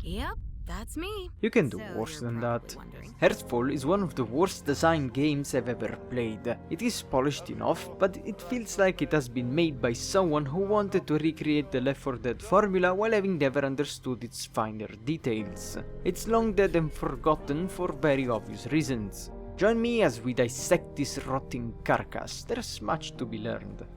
Yep, that's me. You can do So worse you're than probably that. wondering. Earthfall is one of the worst designed games I've ever played. It is polished enough, but it feels like it has been made by someone who wanted to recreate the Left 4 Dead formula while having never understood its finer details. It's long dead and forgotten for very obvious reasons. Join me as we dissect this rotting carcass. There's much to be learned.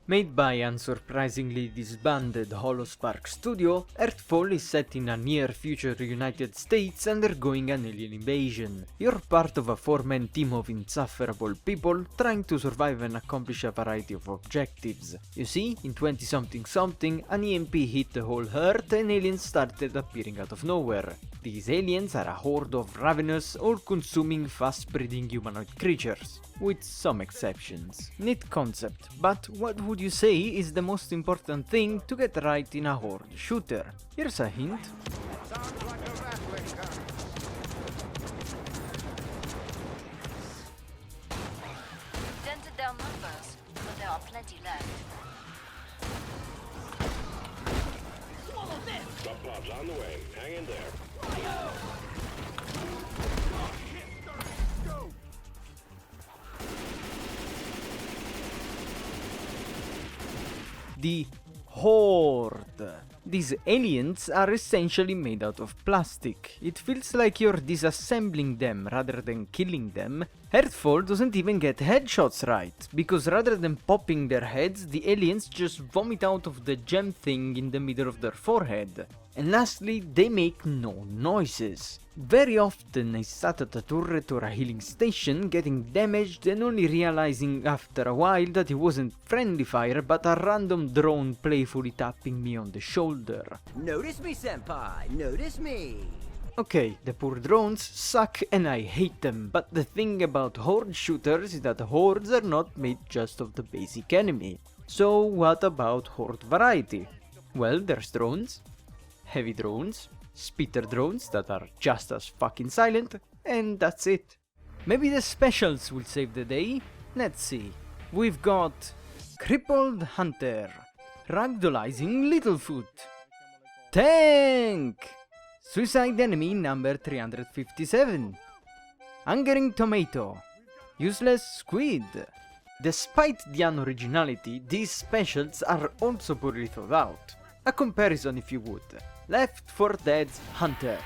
Made by unsurprisingly disbanded Holospark Studio, Earthfall is set in a near-future United States undergoing an alien invasion. You're part of a 4-man team of insufferable people trying to survive and accomplish a variety of objectives. You see, in 20-something, an EMP hit the whole Earth and aliens started appearing out of nowhere. These aliens are a horde of ravenous, all-consuming, fast-breeding humanoid creatures. With some exceptions. Neat concept, but what would you say is the most important thing to get right in a Horde shooter? Here's a hint. Sounds like a rattling gun. Dented down numbers, but there are plenty left. Sub-pops on the way. Hang in there. The Horde. These aliens are essentially made out of plastic. It feels like you're disassembling them rather than killing them. Earthfall doesn't even get headshots right, because rather than popping their heads, the aliens just vomit out of the gem thing in the middle of their forehead. And lastly, they make no noises. Very often I sat at a turret or a healing station getting damaged and only realizing after a while that it wasn't friendly fire but a random drone playfully tapping me on the shoulder. Notice me, senpai! Notice me! Okay, the poor drones suck and I hate them, but the thing about horde shooters is that hordes are not made just of the basic enemy. So what about horde variety? Well, there's drones, heavy drones, spitter drones that are just as fucking silent, and that's it. Maybe the specials will save the day? Let's see. We've got Crippled Hunter, Ragdollizing Littlefoot, Tank, Suicide Enemy number 357, Hungering Tomato, Useless Squid. Despite the unoriginality, these specials are also poorly thought out. A comparison if you would. Left 4 Dead's Hunter.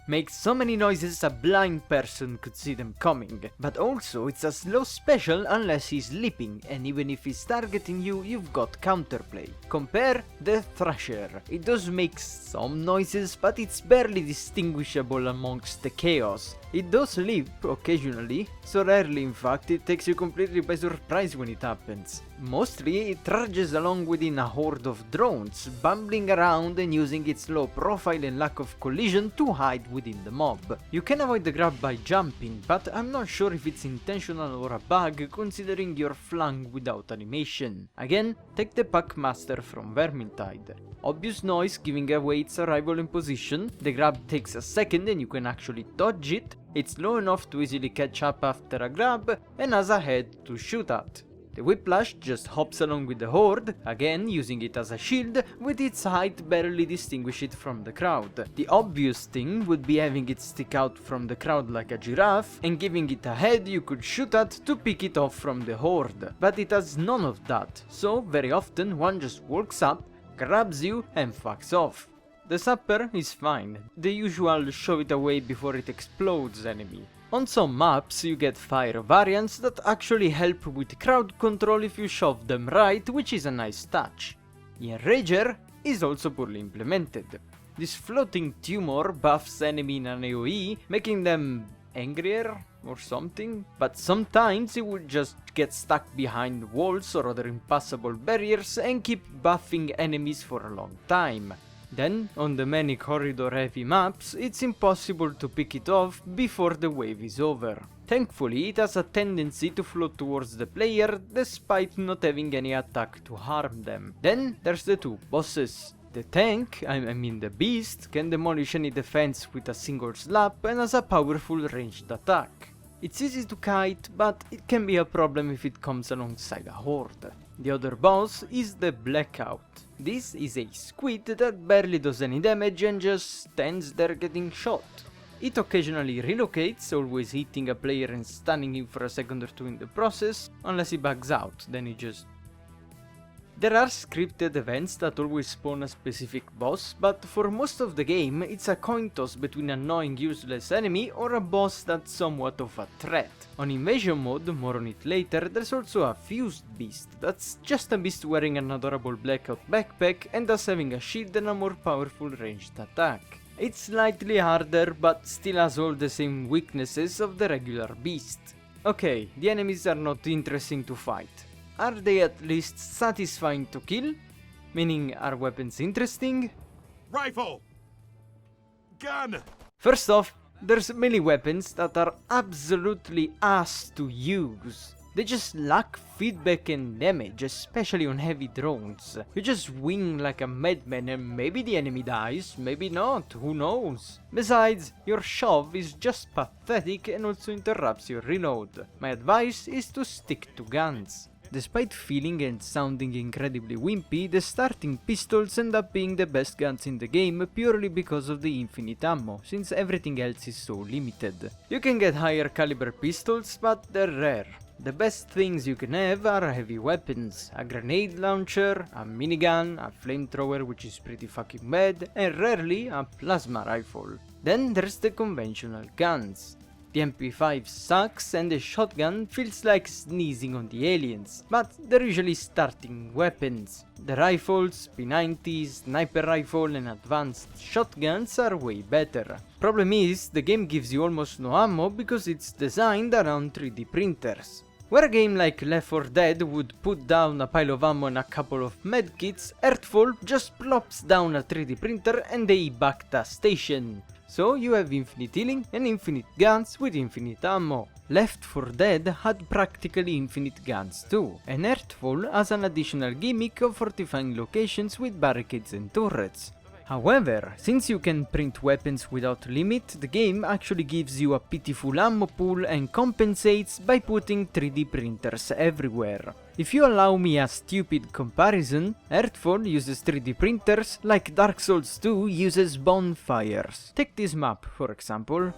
Makes so many noises a blind person could see them coming, but also it's a slow special unless he's leaping, and even if he's targeting you, you've got counterplay. Compare the Thrasher. It does make some noises, but it's barely distinguishable amongst the chaos. It does leap occasionally, so rarely in fact it takes you completely by surprise when it happens. Mostly it trudges along within a horde of drones, bumbling around and using its low profile and lack of collision to hide within the mob. You can avoid the grab by jumping, but I'm not sure if it's intentional or a bug considering you're flung without animation. Again, take the Packmaster from Vermintide. Obvious noise giving away its arrival in position, the grab takes a second and you can actually dodge it, it's low enough to easily catch up after a grab, and has a head to shoot at. The Whiplash just hops along with the Horde, again using it as a shield, with its height barely distinguish it from the crowd. The obvious thing would be having it stick out from the crowd like a giraffe, and giving it a head you could shoot at to pick it off from the Horde. But it has none of that, so very often one just walks up, grabs you and fucks off. The Sapper is fine, the usual shove it away before it explodes enemy. On some maps you get fire variants that actually help with crowd control if you shove them right, which is a nice touch. Enrager is also poorly implemented. This floating tumor buffs enemy in an AoE, making them angrier or something, but sometimes it would just get stuck behind walls or other impassable barriers and keep buffing enemies for a long time. Then, on the many corridor-heavy maps, it's impossible to pick it off before the wave is over. Thankfully, it has a tendency to float towards the player, despite not having any attack to harm them. Then, there's the two bosses. The tank, I mean the beast, can demolish any defense with a single slap and has a powerful ranged attack. It's easy to kite, but it can be a problem if it comes alongside a horde. The other boss is the Blackout. This is a squid that barely does any damage and just stands there getting shot. It occasionally relocates, always hitting a player and stunning him for a second or two in the process, unless he bugs out, then he just... There are scripted events that always spawn a specific boss, but for most of the game it's a coin toss between an annoying useless enemy or a boss that's somewhat of a threat. On invasion mode, more on it later, there's also a fused beast, that's just a beast wearing an adorable blackout backpack and thus having a shield and a more powerful ranged attack. It's slightly harder, but still has all the same weaknesses of the regular beast. Okay, the enemies are not interesting to fight. Are they at least satisfying to kill? Meaning, are weapons interesting? Rifle! Gun! First off, there's melee weapons that are absolutely ass to use. They just lack feedback and damage, especially on heavy drones. You just wing like a madman and maybe the enemy dies, maybe not, who knows. Besides, your shove is just pathetic and also interrupts your reload. My advice is to stick to guns. Despite feeling and sounding incredibly wimpy, the starting pistols end up being the best guns in the game purely because of the infinite ammo, since everything else is so limited. You can get higher caliber pistols, but they're rare. The best things you can have are heavy weapons, a grenade launcher, a minigun, a flamethrower which is pretty fucking bad, and rarely a plasma rifle. Then there's the conventional guns. The MP5 sucks and the shotgun feels like sneezing on the aliens, but they're usually starting weapons. The rifles, P90s, sniper rifle and advanced shotguns are way better. Problem is, the game gives you almost no ammo because it's designed around 3D printers. Where a game like Left 4 Dead would put down a pile of ammo and a couple of medkits, Earthfall just plops down a 3D printer and a Bacta station. So you have infinite healing and infinite guns with infinite ammo. Left 4 Dead had practically infinite guns too, and Earthfall has an additional gimmick of fortifying locations with barricades and turrets. However, since you can print weapons without limit, the game actually gives you a pitiful ammo pool and compensates by putting 3D printers everywhere. If you allow me a stupid comparison, Earthfall uses 3D printers like Dark Souls 2 uses bonfires. Take this map, for example.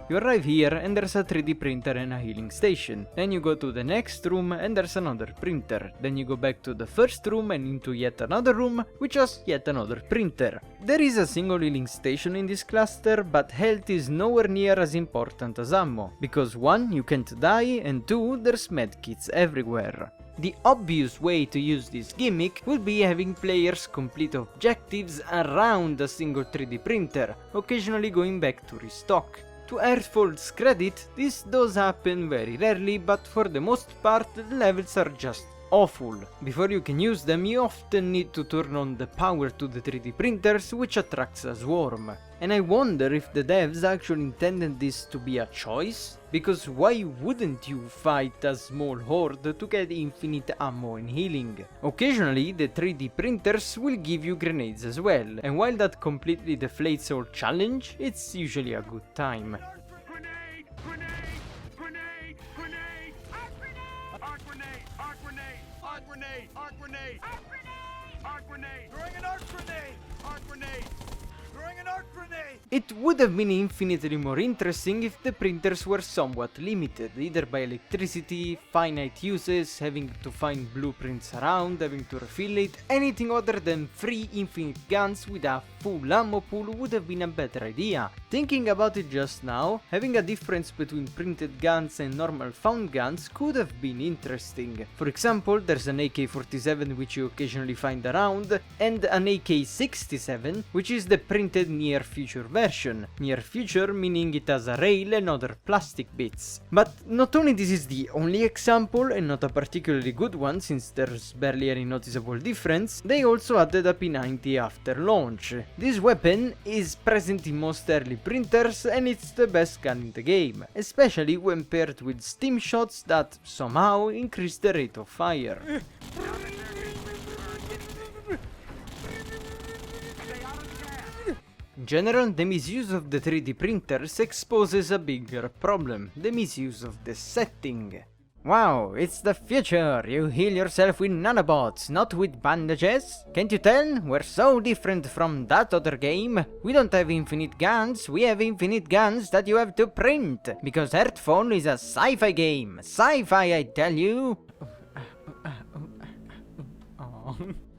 You arrive here and there's a 3D printer and a healing station. Then you go to the next room and there's another printer. Then you go back to the first room and into yet another room, which has yet another printer. There is a single healing station in this cluster, but health is nowhere near as important as ammo. Because 1, you can't die, and 2, there's medkits everywhere. The obvious way to use this gimmick would be having players complete objectives around a single 3D printer, occasionally going back to restock. To Earthfall's credit, this does happen very rarely, but for the most part the levels are just awful. Before you can use them, you often need to turn on the power to the 3D printers, which attracts a swarm. And I wonder if the devs actually intended this to be a choice? Because why wouldn't you fight a small horde to get infinite ammo and healing? Occasionally the 3D printers will give you grenades as well, and while that completely deflates all challenge, it's usually a good time. Grenade! Grenade! Grenade! Grenade! Arc grenade! Arc grenade! Arc grenade! Arc grenade! Arc grenade! Arc grenade! Throwing an arc grenade! Arc grenade! Throwing an arc grenade! It would have been infinitely more interesting if the printers were somewhat limited, either by electricity, finite uses, having to find blueprints around, having to refill it. Anything other than free infinite guns with a full ammo pool would have been a better idea. Thinking about it just now, having a difference between printed guns and normal found guns could have been interesting. For example, there's an AK-47 which you occasionally find around, and an AK-67 which is the printed near future version. Near future meaning it has a rail and other plastic bits. But not only this is the only example, and not a particularly good one since there's barely any noticeable difference, they also added a P90 after launch. This weapon is present in most early printers and it's the best gun in the game, especially when paired with steam shots that somehow increase the rate of fire. In general, the misuse of the 3D printers exposes a bigger problem, the misuse of the setting. Wow, it's the future! You heal yourself with nanobots, not with bandages? Can't you tell? We're so different from that other game. We don't have infinite guns, we have infinite guns that you have to print. Because Earthfall is a sci-fi game. Sci-fi, I tell you!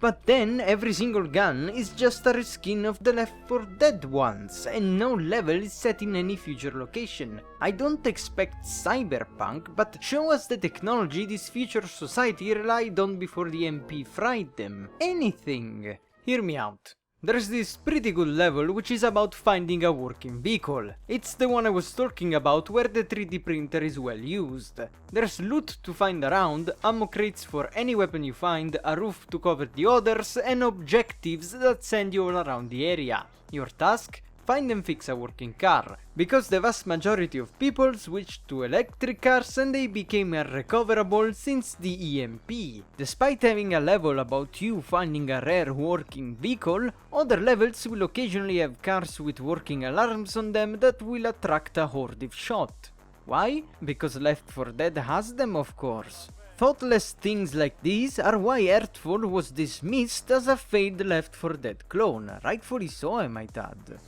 But then, every single gun is just a reskin of the Left 4 Dead ones, and no level is set in any future location. I don't expect cyberpunk, but show us the technology this future society relied on before the MP fried them. Anything. Hear me out. There's this pretty good level which is about finding a working vehicle. It's the one I was talking about where the 3D printer is well used. There's loot to find around, ammo crates for any weapon you find, a roof to cover the others, and objectives that send you all around the area. Your task? Find and fix a working car, because the vast majority of people switched to electric cars and they became unrecoverable since the EMP. Despite having a level about you finding a rare working vehicle, other levels will occasionally have cars with working alarms on them that will attract a horde if shot. Why? Because Left 4 Dead has them, of course. Thoughtless things like these are why Earthfall was dismissed as a failed Left 4 Dead clone, rightfully so I might add.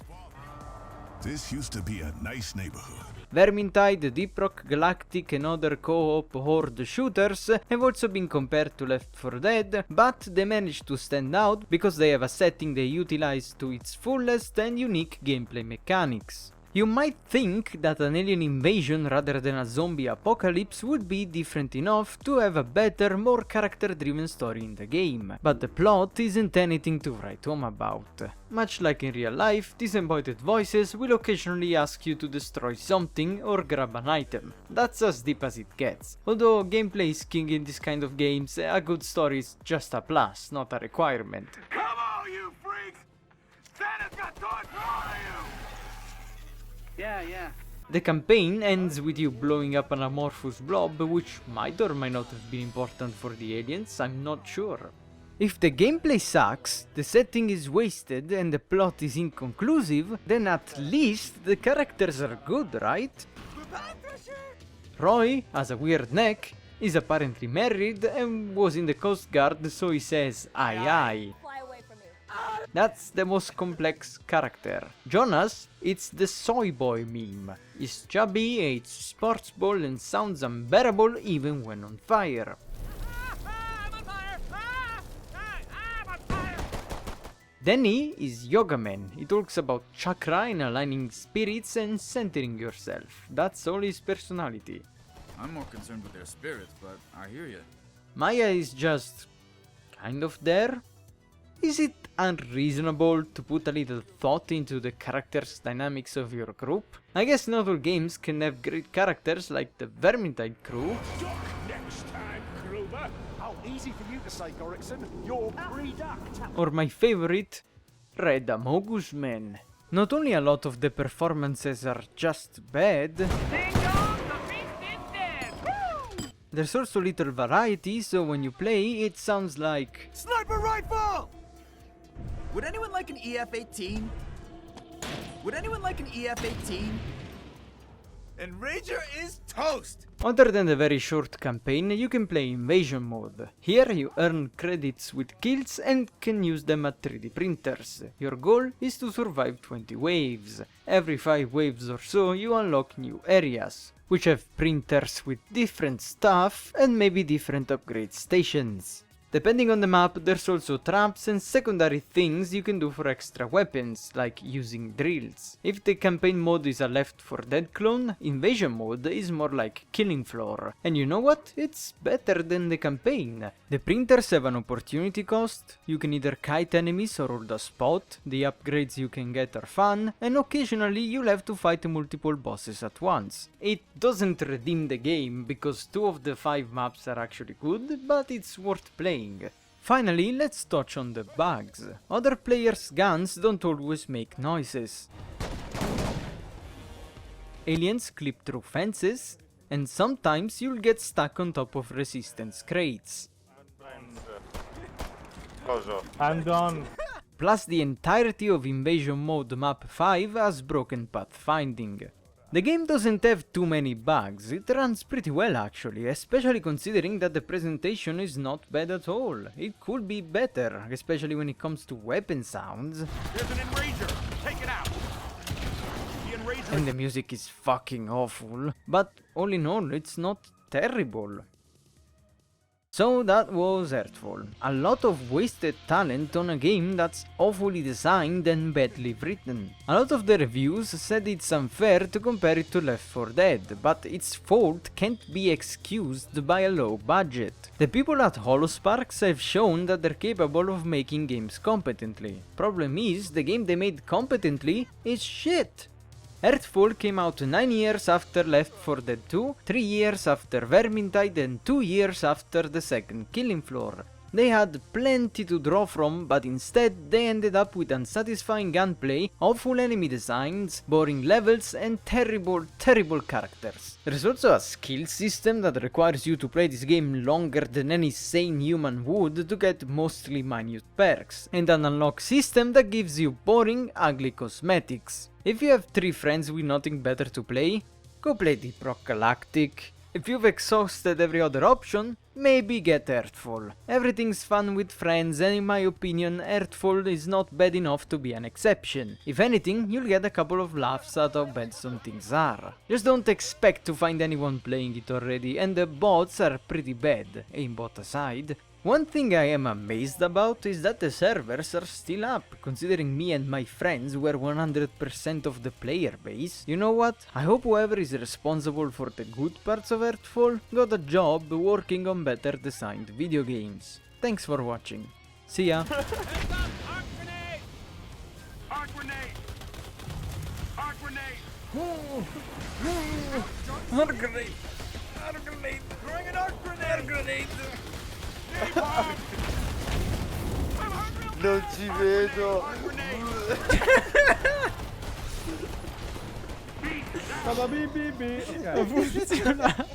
This used to be a nice neighborhood. Vermintide, Deep Rock Galactic and other co-op Horde shooters have also been compared to Left 4 Dead, but they managed to stand out because they have a setting they utilize to its fullest and unique gameplay mechanics. You might think that an alien invasion rather than a zombie apocalypse would be different enough to have a better, more character-driven story in the game, but the plot isn't anything to write home about. Much like in real life, disembodied voices will occasionally ask you to destroy something or grab an item. That's as deep as it gets. Although gameplay is king in this kind of games, a good story is just a plus, not a requirement. Come on, you freaks! Santa's got toys for all of you! Yeah. The campaign ends with you blowing up an amorphous blob, which might or might not have been important for the aliens, I'm not sure. If the gameplay sucks, the setting is wasted and the plot is inconclusive, then at least the characters are good, right? Roy has a weird neck, is apparently married and was in the Coast Guard, so he says aye aye. That's the most complex character. Jonas, it's the soy boy meme. He's chubby, eats sports ball and sounds unbearable even when on fire. I'm on fire! I'm on fire! Danny is Yoga Man. He talks about chakra and aligning spirits and centering yourself. That's all his personality. I'm more concerned with their spirits, but I hear you. Maya is just kind of there. Is it unreasonable to put a little thought into the characters' dynamics of your group? I guess not all games can have great characters like the Vermintide crew. Next time, Kruber! Oh, easy for you to say, Gorikson. You're pre-ducked. Or my favorite, Red Amogus Man. Not only a lot of the performances are just bad, Ding dong, the beast is dead! Woo! there's also little variety, so when you play it sounds like Sniper rifle! Would anyone like an EF-18? Would anyone like an EF-18? And Ranger is toast! Other than the very short campaign, you can play Invasion mode. Here you earn credits with kills and can use them at 3D printers. Your goal is to survive 20 waves. Every 5 waves or so you unlock new areas, which have printers with different stuff and maybe different upgrade stations. Depending on the map, there's also traps and secondary things you can do for extra weapons, like using drills. If the campaign mode is a Left 4 Dead clone, Invasion mode is more like Killing Floor. And you know what? It's better than the campaign. The printers have an opportunity cost, you can either kite enemies or hold a spot, the upgrades you can get are fun, and occasionally you'll have to fight multiple bosses at once. It doesn't redeem the game, because 2 of the 5 maps are actually good, but it's worth playing. Finally, let's touch on the bugs. Other players' guns don't always make noises. Aliens clip through fences, and sometimes you'll get stuck on top of resistance crates. I'm done. Plus the entirety of Invasion Mode Map 5 has broken pathfinding. The game doesn't have too many bugs, it runs pretty well actually, especially considering that the presentation is not bad at all. It could be better, especially when it comes to weapon sounds. There's an enrager. Take it out. The enrager. And the music is fucking awful, but all in all it's not terrible. So that was Earthfall. A lot of wasted talent on a game that's awfully designed and badly written. A lot of the reviews said it's unfair to compare it to Left 4 Dead, but its fault can't be excused by a low budget. The people at HoloSparks have shown that they're capable of making games competently. Problem is, the game they made competently is shit. Earthfall came out 9 years after Left 4 Dead 2, 3 years after Vermintide and 2 years after the second Killing Floor. They had plenty to draw from, but instead they ended up with unsatisfying gunplay, awful enemy designs, boring levels and terrible characters. There's also a skill system that requires you to play this game longer than any sane human would to get mostly minute perks, and an unlock system that gives you boring, ugly cosmetics. If you have 3 friends with nothing better to play, go play Deep Rock Galactic. If you've exhausted every other option, maybe get Earthfall. Everything's fun with friends, and in my opinion, Earthfall is not bad enough to be an exception. If anything, you'll get a couple of laughs at how bad some things are. Just don't expect to find anyone playing it already, and the bots are pretty bad, aimbot aside. One thing I am amazed about is that the servers are still up, considering me and my friends were 100% of the player base. You know what? I hope whoever is responsible for the good parts of Earthfall got a job working on better designed video games. Thanks for watching. See ya! Arc grenade! Arc grenade! Arc grenade! Arc grenade! Arc grenade! Throwing an arc grenade! Arc grenade! Non ci vedo. Arc grenade! Ha funzionato.